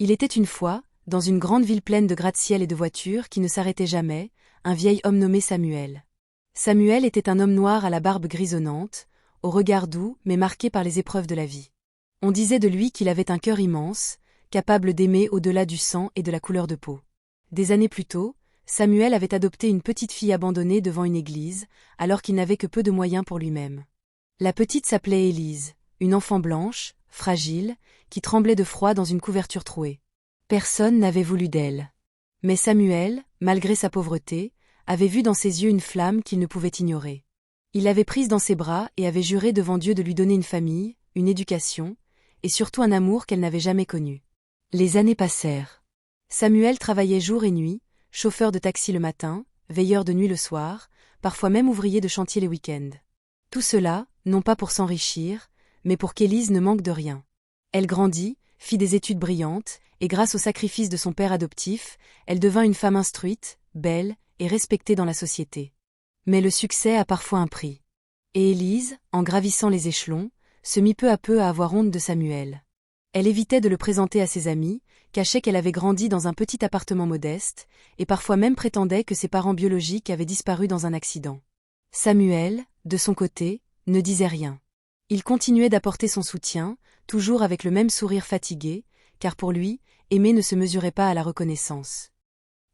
Il était une fois, dans une grande ville pleine de gratte-ciel et de voitures qui ne s'arrêtait jamais, un vieil homme nommé Samuel. Samuel était un homme noir à la barbe grisonnante, au regard doux mais marqué par les épreuves de la vie. On disait de lui qu'il avait un cœur immense, capable d'aimer au-delà du sang et de la couleur de peau. Des années plus tôt, Samuel avait adopté une petite fille abandonnée devant une église, alors qu'il n'avait que peu de moyens pour lui-même. La petite s'appelait Élise, une enfant blanche, fragile, qui tremblait de froid dans une couverture trouée. Personne n'avait voulu d'elle. Mais Samuel, malgré sa pauvreté, avait vu dans ses yeux une flamme qu'il ne pouvait ignorer. Il l'avait prise dans ses bras et avait juré devant Dieu de lui donner une famille, une éducation, et surtout un amour qu'elle n'avait jamais connu. Les années passèrent. Samuel travaillait jour et nuit, chauffeur de taxi le matin, veilleur de nuit le soir, parfois même ouvrier de chantier les week-ends. Tout cela, non pas pour s'enrichir, mais pour qu'Élise ne manque de rien. Elle grandit, fit des études brillantes, et grâce au sacrifice de son père adoptif, elle devint une femme instruite, belle, et respectée dans la société. Mais le succès a parfois un prix. Et Élise, en gravissant les échelons, se mit peu à peu à avoir honte de Samuel. Elle évitait de le présenter à ses amis, cachait qu'elle avait grandi dans un petit appartement modeste, et parfois même prétendait que ses parents biologiques avaient disparu dans un accident. Samuel, de son côté, ne disait rien. Il continuait d'apporter son soutien, toujours avec le même sourire fatigué, car pour lui, aimer ne se mesurait pas à la reconnaissance.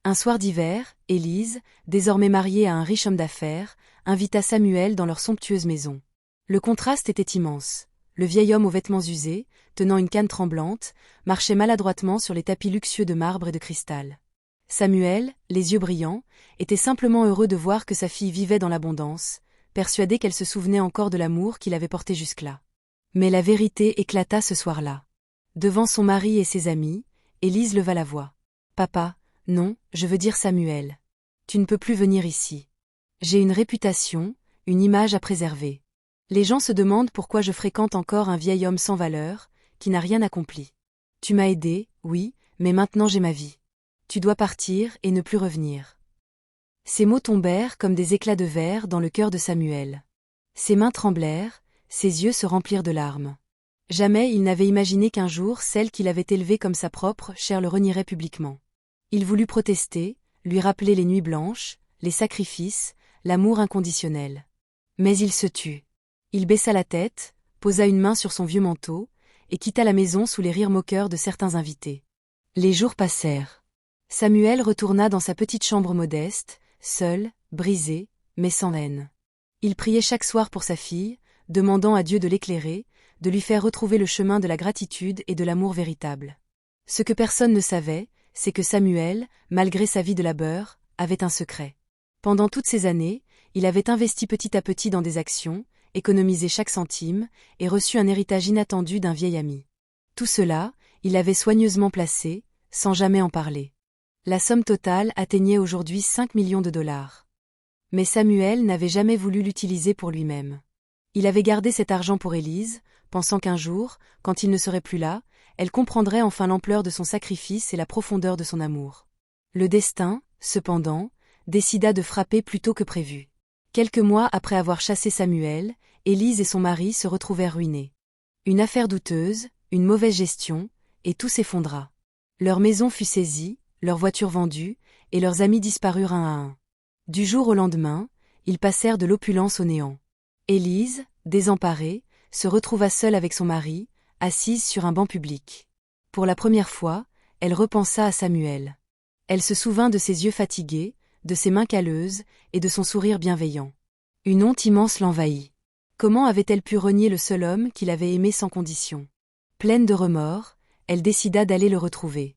Un soir d'hiver, Élise, désormais mariée à un riche homme d'affaires, invita Samuel dans leur somptueuse maison. Le contraste était immense. Le vieil homme aux vêtements usés, tenant une canne tremblante, marchait maladroitement sur les tapis luxueux de marbre et de cristal. Samuel, les yeux brillants, était simplement heureux de voir que sa fille vivait dans l'abondance, persuadé qu'elle se souvenait encore de l'amour qu'il avait porté jusque-là. Mais la vérité éclata ce soir-là. Devant son mari et ses amis, Élise leva la voix. « Papa, non, je veux dire Samuel. Tu ne peux plus venir ici. J'ai une réputation, une image à préserver. Les gens se demandent pourquoi je fréquente encore un vieil homme sans valeur, qui n'a rien accompli. Tu m'as aidé, oui, mais maintenant j'ai ma vie. Tu dois partir et ne plus revenir. » Ces mots tombèrent comme des éclats de verre dans le cœur de Samuel. Ses mains tremblèrent, ses yeux se remplirent de larmes. Jamais il n'avait imaginé qu'un jour celle qu'il avait élevée comme sa propre chair le renierait publiquement. Il voulut protester, lui rappeler les nuits blanches, les sacrifices, l'amour inconditionnel. Mais il se tut. Il baissa la tête, posa une main sur son vieux manteau, et quitta la maison sous les rires moqueurs de certains invités. Les jours passèrent. Samuel retourna dans sa petite chambre modeste, seul, brisé, mais sans haine. Il priait chaque soir pour sa fille, demandant à Dieu de l'éclairer, de lui faire retrouver le chemin de la gratitude et de l'amour véritable. Ce que personne ne savait, c'est que Samuel, malgré sa vie de labeur, avait un secret. Pendant toutes ces années, il avait investi petit à petit dans des actions, économisé chaque centime, et reçu un héritage inattendu d'un vieil ami. Tout cela, il l'avait soigneusement placé, sans jamais en parler. La somme totale atteignait aujourd'hui 5 millions de dollars. Mais Samuel n'avait jamais voulu l'utiliser pour lui-même. Il avait gardé cet argent pour Élise, pensant qu'un jour, quand il ne serait plus là, elle comprendrait enfin l'ampleur de son sacrifice et la profondeur de son amour. Le destin, cependant, décida de frapper plus tôt que prévu. Quelques mois après avoir chassé Samuel, Élise et son mari se retrouvèrent ruinés. Une affaire douteuse, une mauvaise gestion, et tout s'effondra. Leur maison fut saisie, leur voiture vendue, et leurs amis disparurent un à un. Du jour au lendemain, ils passèrent de l'opulence au néant. Élise, désemparée, se retrouva seule avec son mari, assise sur un banc public. Pour la première fois, elle repensa à Samuel. Elle se souvint de ses yeux fatigués, de ses mains calleuses, et de son sourire bienveillant. Une honte immense l'envahit. Comment avait-elle pu renier le seul homme qui l'avait aimée sans condition? Pleine de remords, elle décida d'aller le retrouver.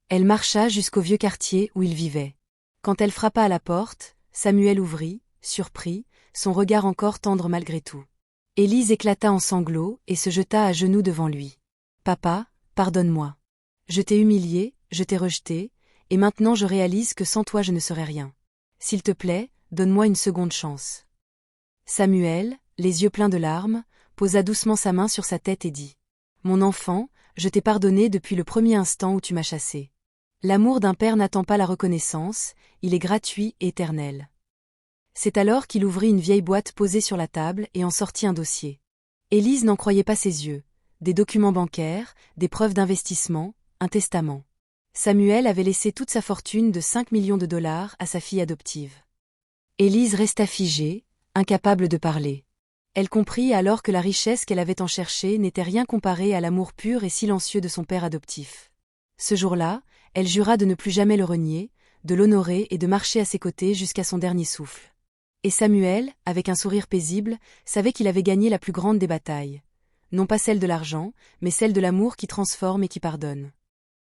Elle marcha jusqu'au vieux quartier où il vivait. Quand elle frappa à la porte, Samuel ouvrit, surpris, son regard encore tendre malgré tout. Élise éclata en sanglots et se jeta à genoux devant lui. « Papa, pardonne-moi. Je t'ai humilié, je t'ai rejeté, et maintenant je réalise que sans toi je ne serais rien. S'il te plaît, donne-moi une seconde chance. » Samuel, les yeux pleins de larmes, posa doucement sa main sur sa tête et dit « Mon enfant, je t'ai pardonné depuis le premier instant où tu m'as chassé. L'amour d'un père n'attend pas la reconnaissance, il est gratuit et éternel. » C'est alors qu'il ouvrit une vieille boîte posée sur la table et en sortit un dossier. Élise n'en croyait pas ses yeux. Des documents bancaires, des preuves d'investissement, un testament. Samuel avait laissé toute sa fortune de 5 millions de dollars à sa fille adoptive. Élise resta figée, incapable de parler. Elle comprit alors que la richesse qu'elle avait cherchée n'était rien comparée à l'amour pur et silencieux de son père adoptif. Ce jour-là, elle jura de ne plus jamais le renier, de l'honorer et de marcher à ses côtés jusqu'à son dernier souffle. Et Samuel, avec un sourire paisible, savait qu'il avait gagné la plus grande des batailles. Non pas celle de l'argent, mais celle de l'amour qui transforme et qui pardonne.